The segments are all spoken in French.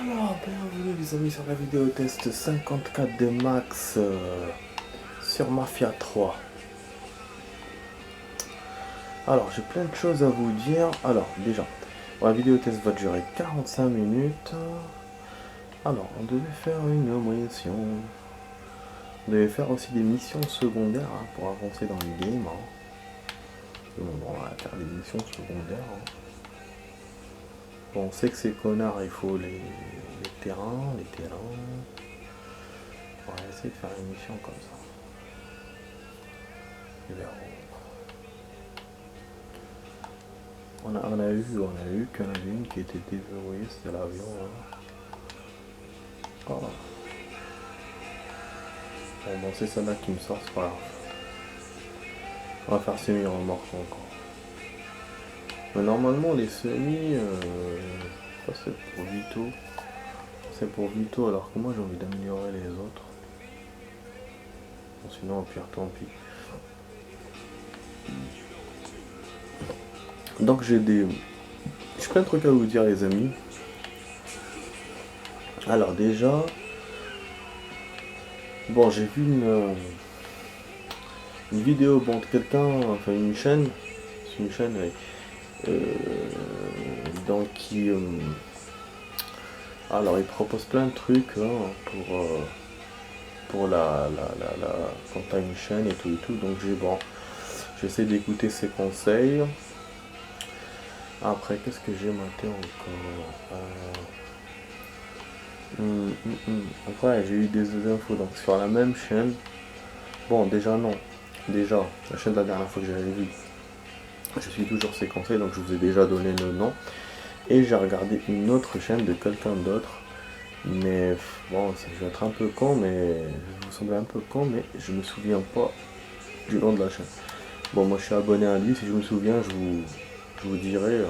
Alors, bienvenue les amis sur la vidéo test 54 de Max sur Mafia 3. Alors, j'ai plein de choses à vous dire. Alors, déjà, la vidéo test va durer 45 minutes. Alors, on devait faire une mission. On devait faire aussi des missions secondaires pour avancer dans le game. Bon, on va faire des missions secondaires. Bon, on sait que ces connards, il faut les terrains. On va essayer de faire une mission comme ça. Et verrons. On a eu qu'il y en avait une qui était déverrouillée, c'était l'avion. Oh. Bon, c'est celle-là qui me sort, c'est pas grave. On va faire semi-remorque encore. Mais normalement, les semis, ça c'est pour Vito. C'est pour Vito, alors que moi j'ai envie d'améliorer les autres. Bon, sinon, au pire, tant pis. Donc j'ai plein de trucs à vous dire, les amis. Alors déjà, bon, j'ai vu une vidéo bon, de quelqu'un, enfin une chaîne donc qui alors il propose plein de trucs pour quand t'as une chaîne et tout, donc j'essaie d'écouter ses conseils. Après, qu'est-ce que j'ai maté encore Après, j'ai eu des infos donc sur la même chaîne. Bon, déjà non. Déjà, la chaîne de la dernière fois que j'avais vue, je suis toujours ses conseils, donc je vous ai déjà donné le nom. Et j'ai regardé une autre chaîne de quelqu'un d'autre. Mais bon, je vais être un peu con, mais je vous semble un peu con, mais je me souviens pas du nom de la chaîne. Bon, moi je suis abonné à lui, si je me souviens, je vous dirai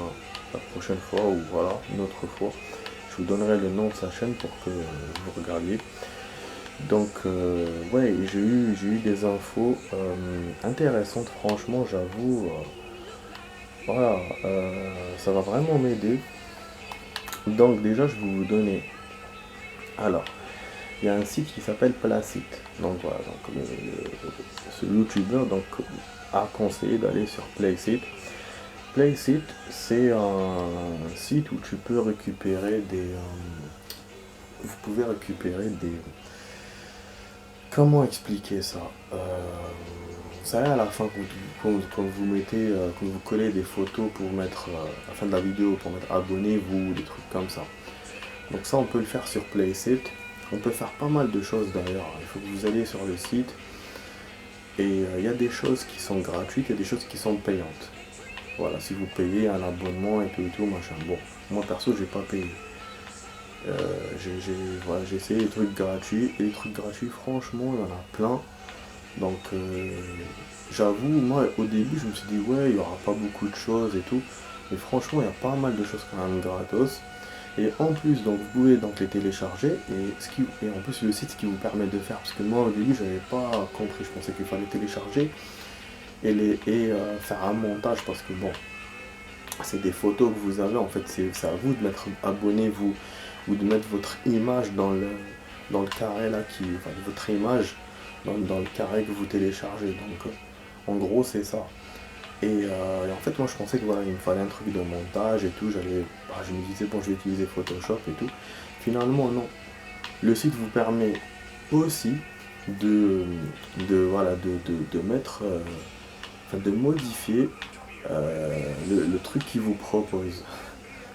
la prochaine fois, ou voilà, une autre fois. Je vous donnerai le nom de sa chaîne pour que vous regardiez. Donc, ouais, j'ai eu des infos intéressantes, franchement, j'avoue. Voilà, ça va vraiment m'aider. Donc, déjà, je vais vous donner. Alors, il y a un site qui s'appelle Placeit. Donc, voilà, donc, ce youtubeur a conseillé d'aller sur Placeit. Placeit, c'est un site où tu peux récupérer vous pouvez récupérer des. Comment expliquer ça Vous savez, à la fin, quand vous mettez, quand vous collez des photos pour mettre, à la fin de la vidéo, pour mettre abonnez-vous, des trucs comme ça. Donc ça, on peut le faire sur Placeit. On peut faire pas mal de choses d'ailleurs. Il faut que vous alliez sur le site. Et il y a des choses qui sont gratuites et des choses qui sont payantes. Voilà, si vous payez un abonnement et tout, machin. Bon, moi perso, j'ai pas payé. J'ai essayé les trucs gratuits. Et les trucs gratuits, franchement, il y en a plein. Donc, j'avoue, moi, au début, je me suis dit, ouais, il y aura pas beaucoup de choses et tout. Mais franchement, il y a pas mal de choses quand même gratos. Et en plus, donc, vous pouvez donc les télécharger. Et en plus, le site, ce qui vous permet de faire. Parce que moi, au début, j'avais pas compris. Je pensais qu'il fallait télécharger et faire un montage. Parce que bon, c'est des photos que vous avez. En fait, c'est à vous de mettre abonnez-vous ou de mettre votre image dans le carré là, votre image dans le carré que vous téléchargez. Donc en gros c'est ça. Et en fait moi je pensais que voilà, il me fallait un truc de montage et tout. Je me disais bon, je vais utiliser Photoshop et tout. Finalement non. Le site vous permet aussi de mettre, de modifier le truc qu'il vous propose.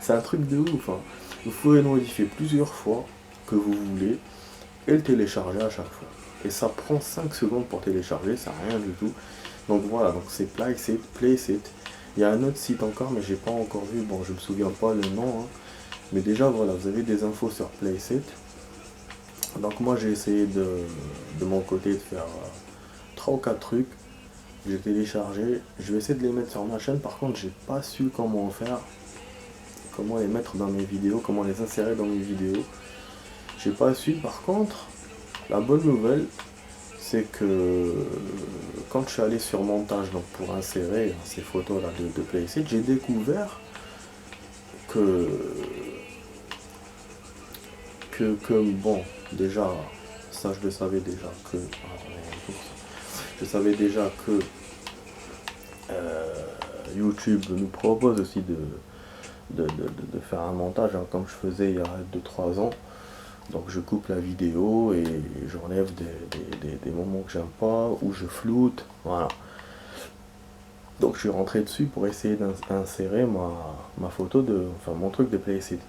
C'est un truc de ouf. Vous pouvez le modifier plusieurs fois que vous voulez et le télécharger à chaque fois. Et ça prend 5 secondes pour télécharger, c'est rien du tout. Donc voilà, donc c'est Placeit. Il y a un autre site encore, mais j'ai pas encore vu. Bon, je me souviens pas le nom. Mais déjà, voilà, vous avez des infos sur Placeit. Donc moi, j'ai essayé de mon côté de faire 3 ou 4 trucs. J'ai téléchargé. Je vais essayer de les mettre sur ma chaîne. Par contre, j'ai pas su comment faire. Comment les mettre dans mes vidéos, comment les insérer dans mes vidéos. J'ai pas su. Par contre, la bonne nouvelle, c'est que quand je suis allé sur montage donc pour insérer ces photos là de Placeit, j'ai découvert que bon, déjà, ça je le savais déjà que, je savais déjà que YouTube nous propose aussi de faire un montage, hein, comme je faisais il y a 2-3 ans. Donc je coupe la vidéo et j'enlève des moments que j'aime pas, ou je floute, voilà. Donc je suis rentré dessus pour essayer d'insérer ma photo enfin mon truc de Playseed.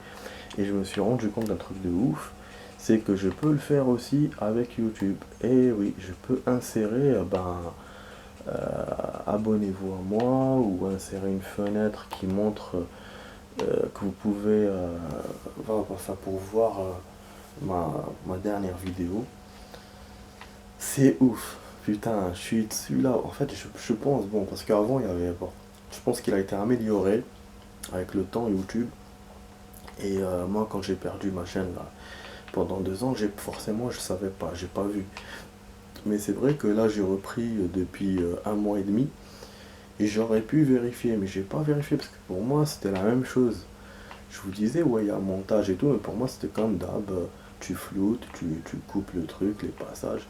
Et je me suis rendu compte d'un truc de ouf, c'est que je peux le faire aussi avec YouTube. Et oui, je peux insérer, abonnez-vous à moi, ou insérer une fenêtre qui montre que vous pouvez, pour voir ma dernière vidéo. C'est ouf. Putain, je suis dessus là. En fait, je pense, bon, parce qu'avant, il y avait, bon, je pense qu'il a été amélioré avec le temps, YouTube. Et moi, quand j'ai perdu ma chaîne là, pendant 2 ans, forcément, je savais pas, j'ai pas vu. Mais c'est vrai que là, j'ai repris depuis 1 mois et demi. Et j'aurais pu vérifier, mais j'ai pas vérifié parce que pour moi, c'était la même chose. Je vous disais, ouais, il y a un montage et tout, mais pour moi, c'était comme d'hab. Tu floutes, tu coupes le truc, les passages.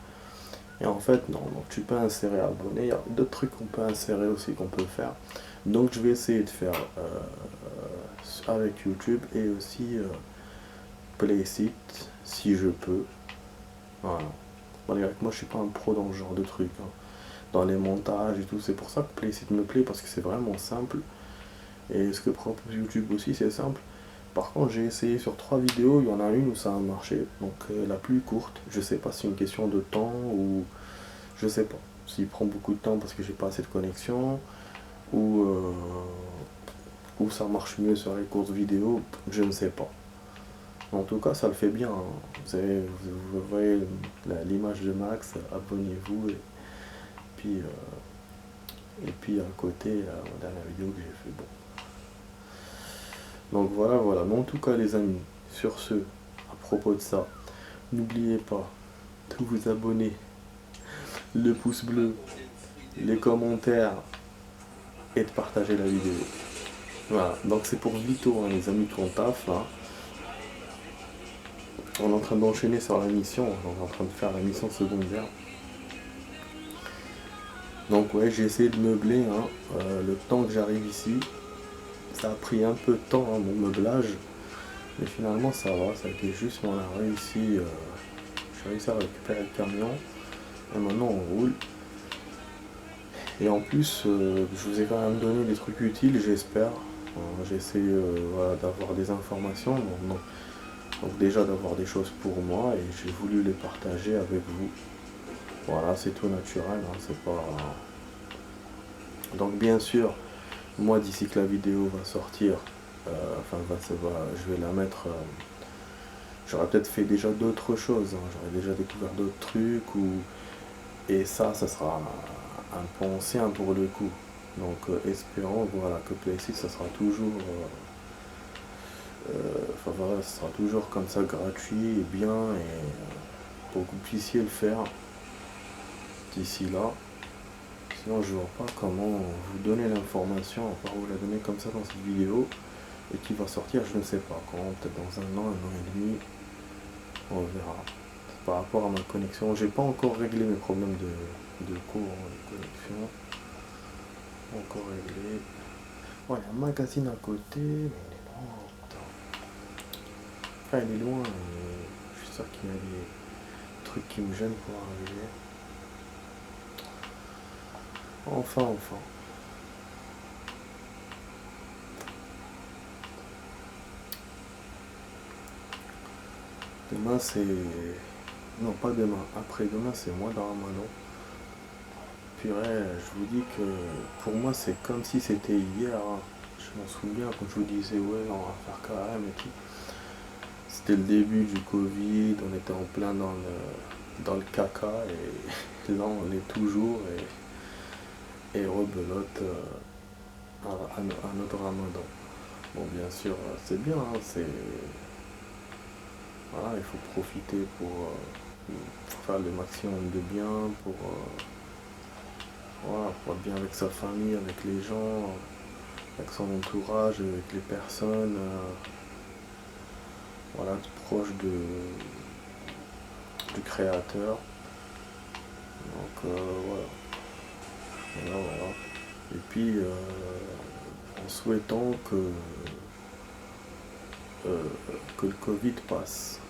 Et en fait, non, donc tu peux insérer abonné. Il y a d'autres trucs qu'on peut insérer aussi, qu'on peut faire. Donc je vais essayer de faire avec YouTube et aussi Playseed, si je peux. Voilà. Malgré que moi, je suis pas un pro dans ce genre de trucs, hein. Dans les montages et tout, c'est pour ça que Playseed me plaît, parce que c'est vraiment simple. Et ce que propose YouTube aussi, c'est simple. Par contre, j'ai essayé sur 3 vidéos, il y en a une où ça a marché, donc la plus courte. Je sais pas si c'est une question de temps ou je sais pas. S'il prend beaucoup de temps parce que j'ai pas assez de connexion, ou ça marche mieux sur les courtes vidéos, je ne sais pas. En tout cas, ça le fait bien, hein. Vous voyez l'image de Max, abonnez-vous, et puis à côté, la dernière vidéo que j'ai fait. Bon. Donc voilà. Mais en tout cas, les amis, sur ce, à propos de ça, n'oubliez pas de vous abonner, le pouce bleu, les commentaires et de partager la vidéo. Voilà, donc c'est pour Vito, hein, les amis qu'on taffe là. On est en train d'enchaîner sur la mission, on est en train de faire la mission secondaire. Donc ouais, j'ai essayé de meubler, hein, le temps que j'arrive ici. Ça a pris un peu de temps, hein, mon meublage. Mais finalement ça va, ça a été juste, on a réussi, j'ai réussi à récupérer le camion. Et maintenant on roule. Et en plus, je vous ai quand même donné des trucs utiles, j'espère. J'essaie d'avoir des informations. Donc déjà d'avoir des choses pour moi, et j'ai voulu les partager avec vous. Voilà, c'est tout naturel, hein, c'est pas... Donc bien sûr, moi d'ici que la vidéo va sortir, je vais la mettre... j'aurais peut-être fait déjà d'autres choses, hein, j'aurais déjà découvert d'autres trucs, et ça sera un peu ancien pour le coup. Donc espérons, voilà, que Playseed, ça sera toujours... ça sera toujours comme ça, gratuit et bien, et pour que vous puissiez le faire d'ici là. Sinon je vois pas comment vous donner l'information, à part vous la donner comme ça dans cette vidéo, et qui va sortir je ne sais pas quand, peut-être dans 1 an et demi, on verra. Par rapport à ma connexion, j'ai pas encore réglé mes problèmes de courant, de connexion. Encore réglé. Ouais, il y a un magazine à côté, mais il est loin. Enfin, il est loin, mais je suis sûr qu'il y a des trucs qui me gênent pour arriver. Enfin. Demain c'est... Non, pas demain. Après-demain c'est moi dans Ramadan. Purée, je vous dis que pour moi c'est comme si c'était hier, hein. Je m'en souviens quand je vous disais ouais on va faire carême et tout. C'était le début du Covid, on était en plein dans le caca, et là on est toujours, et rebelote à notre Ramadan. Bon bien sûr c'est bien, hein, voilà, il faut profiter pour faire le maximum de bien, pour être bien avec sa famille, avec les gens, avec son entourage, avec les personnes. voilà, proche du créateur. Donc voilà. Voilà. Et puis en souhaitant que le Covid passe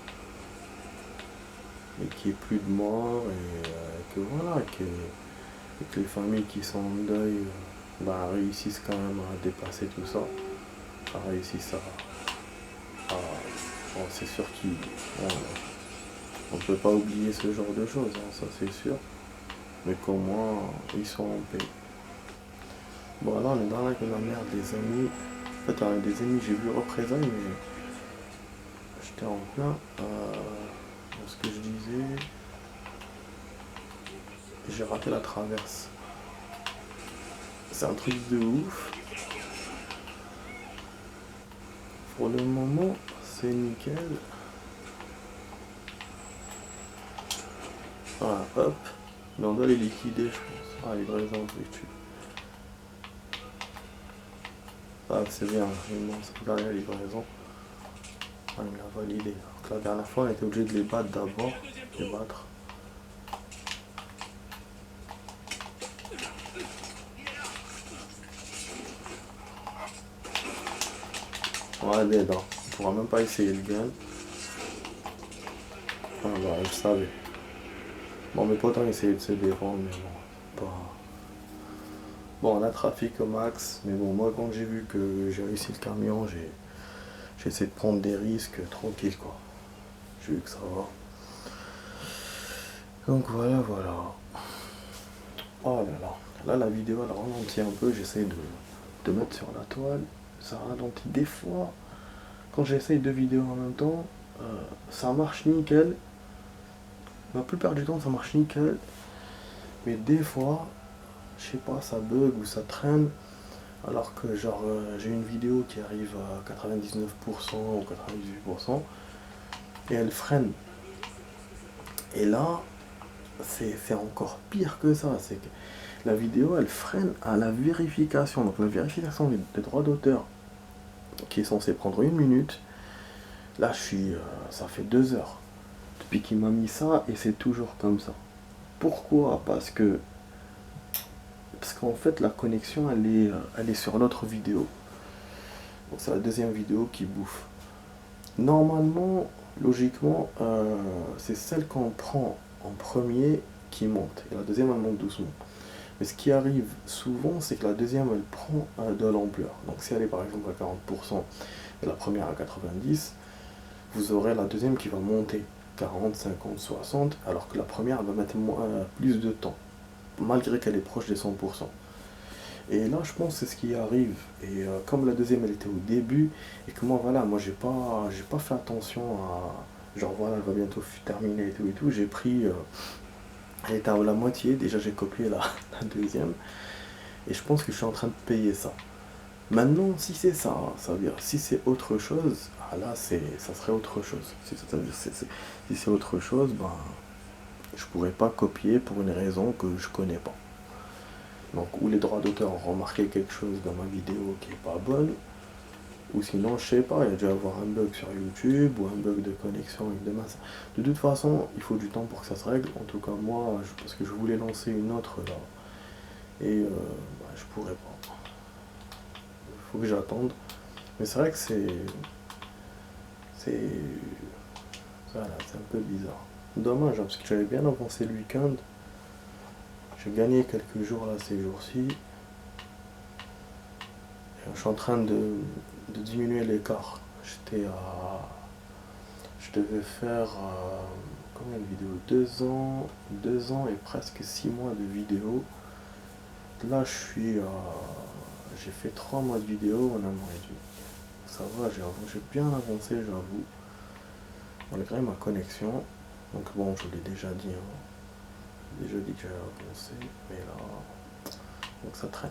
et qu'il n'y ait plus de morts et que voilà, et que les familles qui sont en deuil réussissent quand même à dépasser tout ça, réussissent bon, c'est sûr on ne peut pas oublier ce genre de choses, hein, ça c'est sûr, mais qu'au moins ils sont en paix. Bon, là on est dans la merde des amis. En fait, des amis, j'ai vu représailles, mais j'étais en plein dans ce que je disais. J'ai raté la traverse. C'est un truc de ouf. Pour le moment, c'est nickel. Voilà, hop. Mais on doit les liquider, je pense. Ah, livraison de YouTube. Ah, c'est bien, il manque la livraison. Ah, il l'a validé. Donc, la dernière fois, on était obligé de les battre d'abord. Les battre. Ouais, dead, hein. On pourra même pas essayer le gun. Ah, bah, je savais. Bon, mes potes ont essayé de se défendre, mais bon, pas. Bon, on a trafic au max, mais bon, moi, quand j'ai vu que j'ai réussi le camion, j'ai essayé de prendre des risques tranquille, quoi. J'ai vu que ça va. Donc voilà. Oh là là. Là, la vidéo, elle ralentit un peu. J'essaie de mettre sur la toile. Ça ralentit des fois. Quand j'essaye deux vidéos en même temps, ça marche nickel. La plupart du temps, ça marche nickel. Mais des fois, je sais pas, ça bug ou ça traîne. Alors que genre j'ai une vidéo qui arrive à 99% ou 98% et elle freine. Et là, c'est encore pire que ça. C'est que la vidéo, elle freine à la vérification. Donc la vérification des droits d'auteur, qui est censée prendre 1 minute, là ça fait 2 heures depuis qu'il m'a mis ça et c'est toujours comme ça. Pourquoi? Parce qu'en fait la connexion elle est sur l'autre vidéo. Donc c'est la deuxième vidéo qui bouffe. Normalement, logiquement, c'est celle qu'on prend en premier qui monte. Et la deuxième, elle monte doucement. Mais ce qui arrive souvent, c'est que la deuxième, elle prend de l'ampleur. Donc si elle est par exemple à 40% et la première à 90%, vous aurez la deuxième qui va monter 40, 50, 60, alors que la première, elle va mettre plus de temps, malgré qu'elle est proche des 100%. Et là, je pense que c'est ce qui arrive. Et comme la deuxième, elle était au début, et que moi, voilà, moi, j'ai pas fait attention à. Genre, voilà, elle va bientôt terminer et tout. J'ai pris. Elle était à la moitié. Déjà, j'ai copié la deuxième. Et je pense que je suis en train de payer ça. Maintenant, si c'est ça, ça veut dire, si c'est autre chose, là, ça serait autre chose. Si c'est autre chose, ben, je pourrais pas copier pour une raison que je connais pas. Donc, ou les droits d'auteur ont remarqué quelque chose dans ma vidéo qui est pas bonne, ou sinon, je sais pas, il y a dû avoir un bug sur YouTube, ou un bug de connexion avec de masse. De toute façon, il faut du temps pour que ça se règle. En tout cas, moi, parce que je voulais lancer une autre là, et je pourrais pas. Il faut que j'attende. Mais c'est vrai que voilà, c'est un peu bizarre. Dommage, hein, parce que j'avais bien avancé le week-end. J'ai gagné quelques jours là ces jours-ci. Je suis en train de diminuer l'écart. Je devais faire combien de vidéos? 2 ans et presque 6 mois de vidéos. Là j'ai fait 3 mois de vidéos en un mois et demi. Ça va, j'ai bien avancé, j'avoue. Malgré ma connexion. Donc bon, je l'ai déjà dit. J'ai déjà dit que j'avais avancé. Mais là. Donc ça traîne.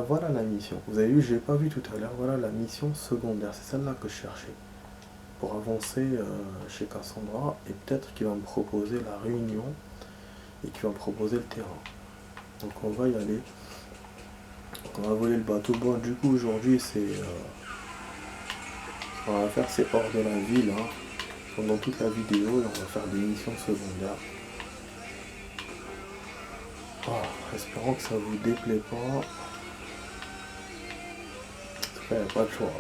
Voilà la mission. Vous avez vu, je l'ai pas vu tout à l'heure. Voilà la mission secondaire. C'est celle-là que je cherchais. Pour avancer chez Cassandra. Et peut-être qu'il va me proposer la réunion. Et qu'il va me proposer le terrain. Donc on va y aller. Donc on va voler le bateau. Bon, du coup, aujourd'hui, c'est On va faire c'est hors de la ville, hein. Pendant toute la vidéo, et on va faire des missions secondaires. Oh, espérons que ça vous déplaît pas. En tout cas, il n'y a pas de choix.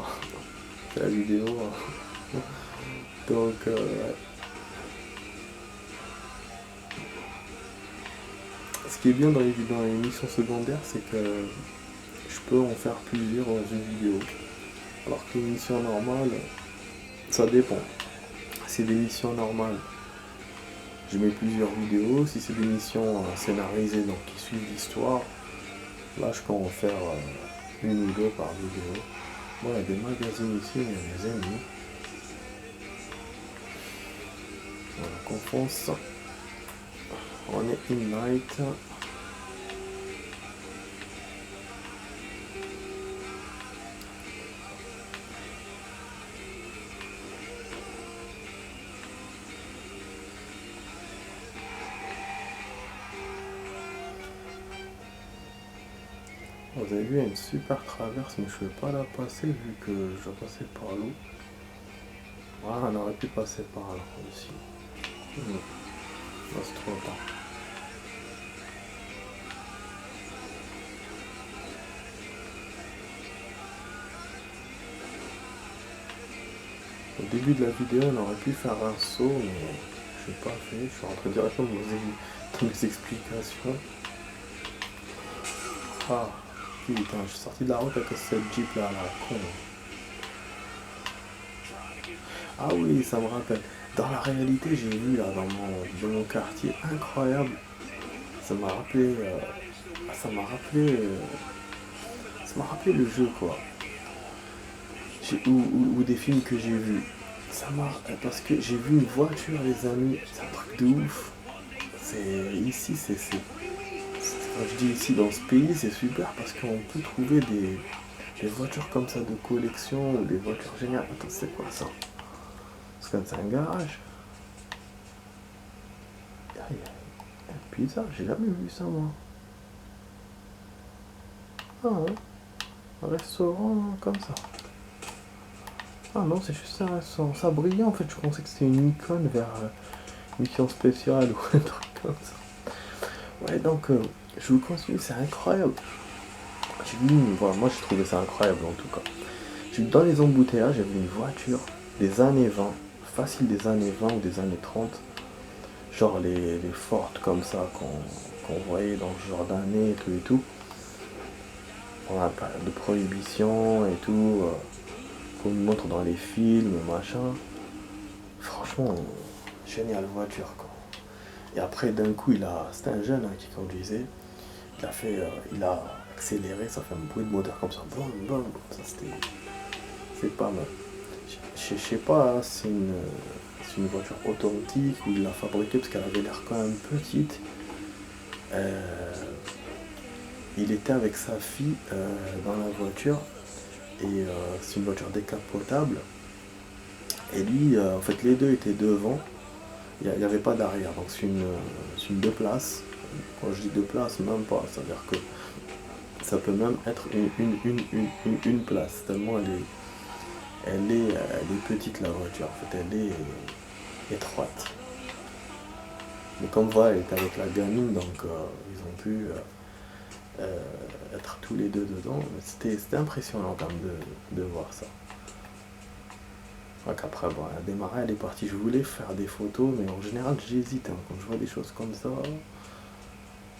C'est la vidéo. Hein. Donc, ouais. Ce qui est bien dans les missions secondaires, c'est que je peux en faire plusieurs dans une vidéo. Alors que les missions normales, ça dépend. Si c'est des missions normales, je mets plusieurs vidéos. Si c'est des missions scénarisées, donc qui suivent l'histoire, là je peux en faire une ou deux par vidéo. Bon, il y a des magazines ici, il y a des ennemis. Voilà, qu'on fonce. On est in night. Vous avez vu, il y a une super traverse, mais je ne vais pas la passer vu que je dois passer par l'eau. Voilà, on aurait pu passer par là, ici. Là, c'est trop tard. Au début de la vidéo, on aurait pu faire un saut, mais je n'ai pas fait. Je suis rentré directement dans mes explications. Ah, putain, je suis sorti de la route avec cette Jeep là, la con. Ah oui, ça me rappelle. Dans la réalité, j'ai vu là dans mon quartier, incroyable. Ça m'a rappelé, ça m'a rappelé le jeu quoi. Ou des films que j'ai vus. Parce que j'ai vu une voiture les amis, c'est un truc de ouf. C'est ici, quand je dis ici dans ce pays, c'est super parce qu'on peut trouver des voitures comme ça de collection ou des voitures géniales. Attends, c'est quoi ça? C'est comme ça un garage. Bizarre, j'ai jamais vu ça moi. Ah ouais. Un restaurant comme ça. Ah non, c'est juste un restaurant. Ça brillait en fait, je pensais que c'était une icône vers mission spéciale ou un truc comme ça. Ouais, donc je vous continue, c'est incroyable. Voilà, moi j'ai trouvé ça incroyable en tout cas. Dans les embouteillages, j'ai vu une voiture des années 20, facile des années 20 ou des années 30. Genre les Ford comme ça qu'on voyait dans ce genre d'année et tout. On a pas de prohibition et tout. Qu'on nous montre dans les films, machin. Franchement, géniale voiture quoi. Et après d'un coup c'était un jeune qui conduisait. Il a accéléré, ça fait un bruit de moteur comme ça. Boum, boum. Ça c'est pas mal. Je sais pas hein, si c'est une voiture authentique ou il l'a fabriquée parce qu'elle avait l'air quand même petite. Il était avec sa fille dans la voiture et c'est une voiture décapotable. Et lui, en fait, les deux étaient devant. Il n'y avait pas d'arrière, donc c'est une deux places. Quand je dis deux places, même pas. C'est-à-dire que ça peut même être une place, tellement elle est petite la voiture. En fait, elle est étroite. Mais comme voilà, elle était avec la gamine, donc ils ont pu être tous les deux dedans. C'était impressionnant quand même de voir ça. Donc après, bon, elle a démarré, elle est partie. Je voulais faire des photos, mais en général, j'hésite. Hein. Quand je vois des choses comme ça,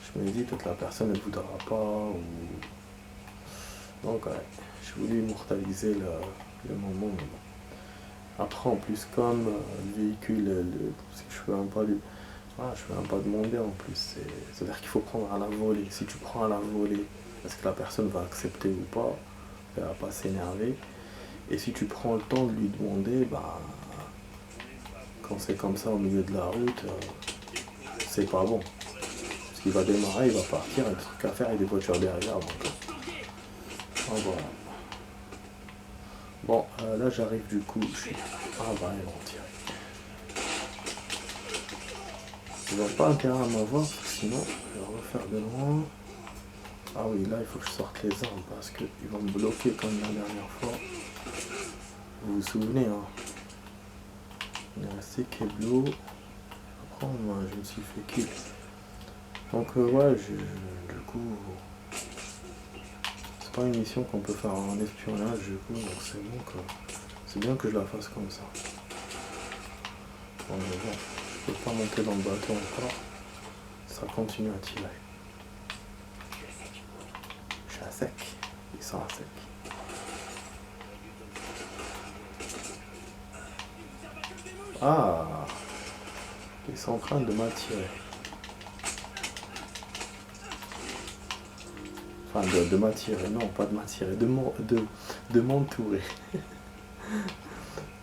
je me dis peut-être la personne ne voudra pas. Ou... Donc, ouais, je voulais immortaliser le moment. Mais bon. Après, en plus, comme le véhicule, je peux même pas je peux même pas demander en plus. C'est-à-dire qu'il faut prendre à la volée. Si tu prends à la volée, est-ce que la personne va accepter ou pas? Elle va pas s'énerver. Et si tu prends le temps de lui demander, quand c'est comme ça au milieu de la route, c'est pas bon. Parce qu'il va démarrer, il va partir, il y a des trucs à faire et des voitures derrière. Donc, voilà. Bon, là j'arrive du coup, ils vont tirer. Ils n'ont pas intérêt à m'avoir, sinon je vais refaire de loin. Ah oui, là il faut que je sorte les armes parce qu'ils vont me bloquer comme la dernière fois. Vous vous souvenez, hein. Il est resté Keblo. Après, moi, je me suis fait kill. Donc, ouais, du coup, c'est pas une mission qu'on peut faire en espionnage, du coup, donc c'est bon que. C'est bien que je la fasse comme ça. Bon, mais bon, je peux pas monter dans le bateau encore. Ça continue à tirer. Je suis à sec. Ils sont à sec. Ah, ils sont en train de m'attirer. Enfin, de m'attirer, non, pas de m'attirer, de m'entourer.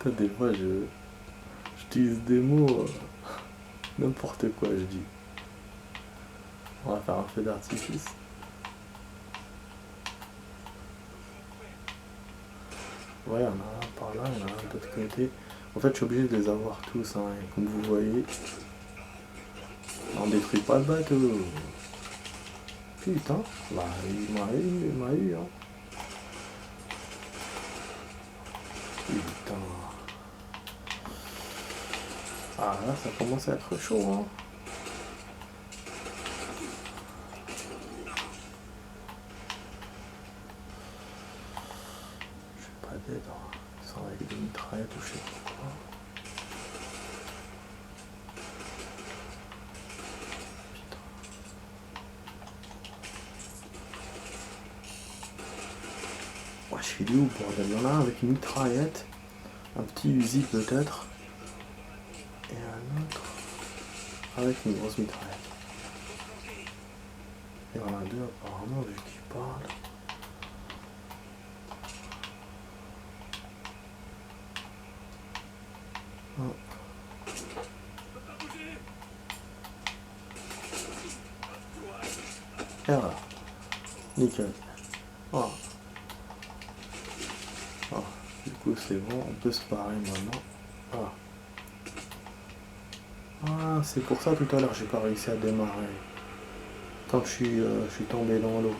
Des fois, j'utilise des mots, n'importe quoi, je dis. On va faire un feu d'artifice. Ouais, il y en a un par là, il y en a un de l'autre côté. En fait, je suis obligé de les avoir tous, hein, et comme vous voyez, on détruit pas le bateau. Putain, bah, il m'a eu, hein. Putain. Ah là, ça commence à être chaud, hein. Je sais pas d'aide, hein. Ils sont avec des mitraillettes ou je sais pas quoi. Ouais, je suis où, bordel? Il y en a un avec une mitraillette, un petit Uzi peut-être, et un autre avec une grosse mitraillette. Il y en a deux apparemment, vu qu'ils parlent. Oh. Et voilà, nickel. Oh. Oh. Du coup c'est bon, on peut se parer maintenant. Ah. Ah, c'est pour ça tout à l'heure j'ai pas réussi à démarrer. Quand je suis tombé dans l'eau.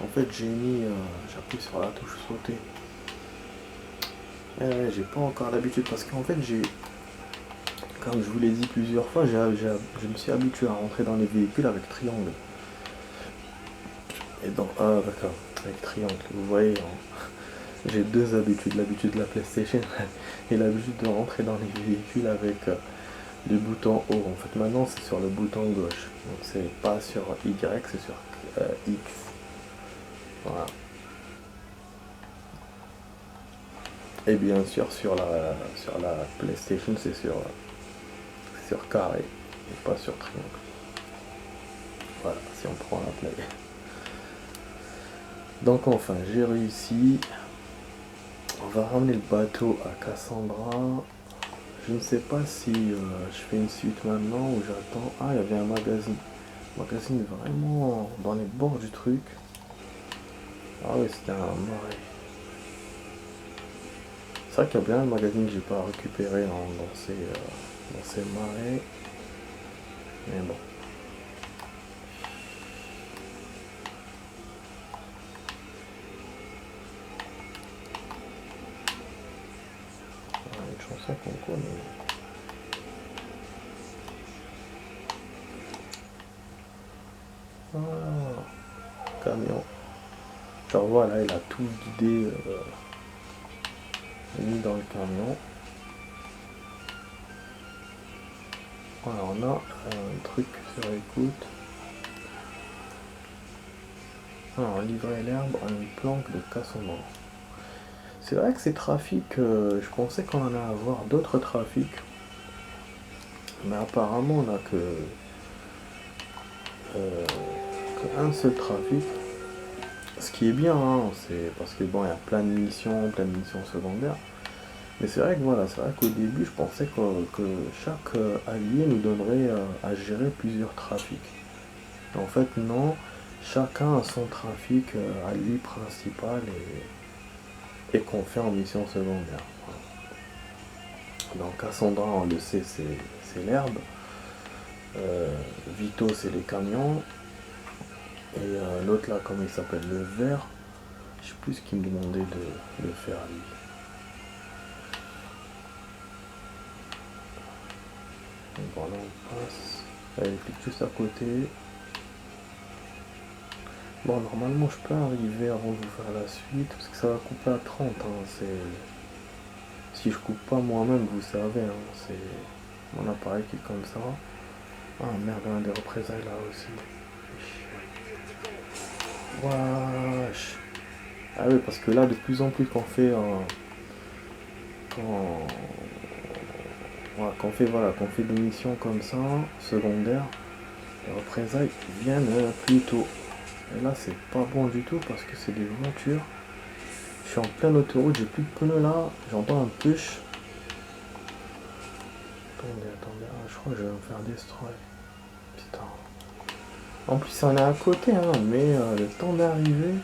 En fait j'appuie sur la touche sauter. J'ai pas encore l'habitude parce qu'en fait comme je vous l'ai dit plusieurs fois, je me suis habitué à rentrer dans les véhicules avec triangle. Et d'accord, avec triangle, vous voyez, j'ai deux habitudes, l'habitude de la PlayStation et l'habitude de rentrer dans les véhicules avec le bouton haut. En fait maintenant c'est sur le bouton gauche, donc c'est pas sur Y, c'est sur X. Voilà. Et bien sûr sur la PlayStation c'est sur carré et pas sur triangle. Voilà, si on prend la play. Donc enfin j'ai réussi. On va ramener le bateau à Cassandra. Je ne sais pas si je fais une suite maintenant ou j'attends. Ah, il y avait un magazine. Magazine vraiment dans les bords du truc. Ah oui, c'était un marais. C'est vrai qu'il y a bien un magazine que j'ai pas récupéré dans ces marais. Mais bon. Une chanson qu'on connaît. Ah, camion. Genre voilà, il a tout guidé, mis dans le camion. Voilà, on a un truc sur écoute. Alors, livrer l'herbe à une planque de Cassandra. C'est vrai que ces trafics, je pensais qu'on en allait avoir d'autres trafics. Mais apparemment, on n'a qu'un seul trafic. Ce qui est bien, hein, c'est parce que bon, il y a plein de missions secondaires. Mais c'est vrai que voilà, c'est vrai qu'au début, je pensais que chaque allié nous donnerait à gérer plusieurs trafics. En fait, non, chacun a son trafic à lui principal et qu'on fait en mission secondaire. Donc Cassandra, on le sait, c'est l'herbe. Vito, c'est les camions. Et l'autre là, comment il s'appelle, le vert. Je sais plus ce qu'il me demandait de faire lui. Bon, là on passe. Allez, clique juste à côté. Bon, normalement je peux arriver avant de vous faire la suite, parce que ça va couper à 30. Hein, si je coupe pas moi-même, vous savez, hein, c'est mon appareil qui est comme ça. Ah merde, on a des représailles là aussi. Wesh. Ah oui, parce que là, de plus en plus qu'on fait qu'on fait des missions comme ça, secondaires, les représailles viennent plus tôt. Et là, c'est pas bon du tout parce que c'est des voitures. Je suis en pleine autoroute, j'ai plus de pneus là, j'entends un push. Attendez, je crois que je vais me faire destroy. Putain. En plus, on est à côté, hein, mais le temps d'arriver.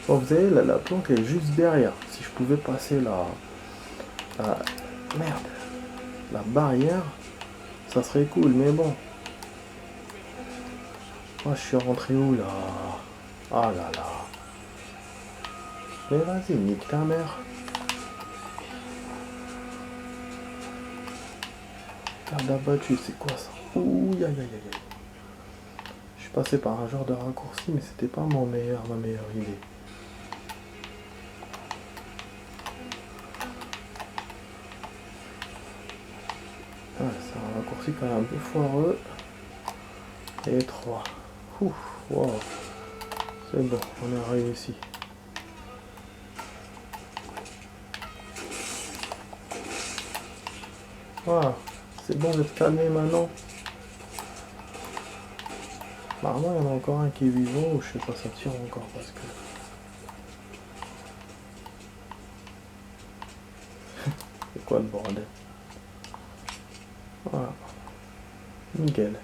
Bon, vous savez, la planque est juste derrière. Si je pouvais passer merde, la barrière, ça serait cool, mais bon. Moi, je suis rentré où là? Ah là là. Mais vas-y, nique ta mère. Garde abattu, c'est quoi ça? Ouh, aïe aïe aïe aïe. Je suis passé par un genre de raccourci, mais c'était pas ma meilleure idée. Ah, c'est un raccourci quand même un peu foireux. Et 3. Ouf, wow. C'est bon, on est arrivé ici. Voilà, c'est bon d'être calmé maintenant. Normalement, il y en a encore un qui est vivant, ou je sais pas, ça tire encore parce que. C'est quoi le bordel? Voilà. Nickel.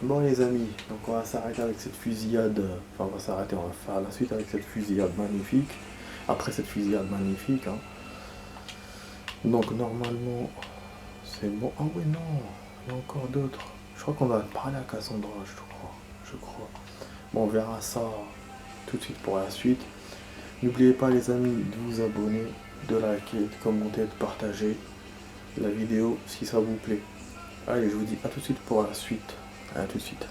Bon les amis, donc on va s'arrêter avec cette fusillade. Enfin, on va s'arrêter, on va faire la suite avec cette fusillade magnifique. Après cette fusillade magnifique. Hein. Donc normalement, c'est bon. Ah oui, non, il y a encore d'autres. Je crois qu'on va parler à Cassandra, je crois. Bon, on verra ça tout de suite pour la suite. N'oubliez pas les amis de vous abonner, de liker, de commenter, de partager la vidéo si ça vous plaît. Allez, je vous dis à tout de suite pour la suite. À tout de suite.